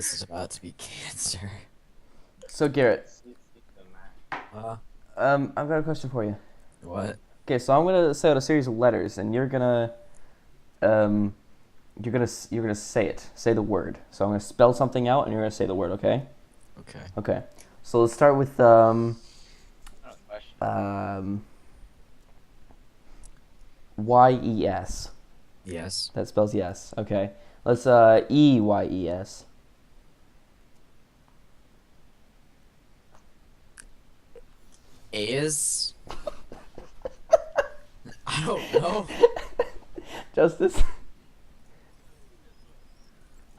this is about to be cancer. So Garrett, Uh, I've got a question for you. what? Okay, so I'm gonna say out a series of letters, and um, you're gonna say it. Say the word. So I'm gonna spell something out, and you're gonna say the word. Okay? Okay. Okay. So let's start with YES. Yes. That spells yes. Okay. Let's EYES. Is? I don't know. Justice.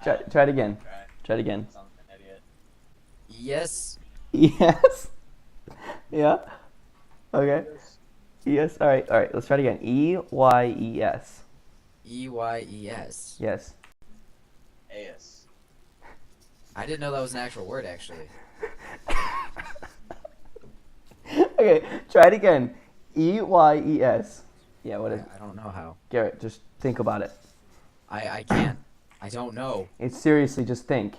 Try it again. Try it again. Yes. Yes. Yeah. Okay. Yes. All right. All right. Let's try it again. EYES. EYES. Yes. AS. I didn't know that was an actual word, actually. Okay. Try it again. EYES. Yeah. What is? I don't know how. Garrett, just think about it. I can't. I don't know. It's seriously, just think.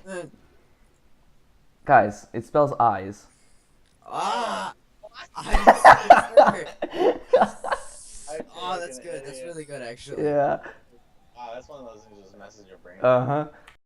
Guys, it spells eyes. Ah! I Oh, that's good. That's really good, actually. Yeah. Wow, that's one of those things that just messes your brain. Uh huh.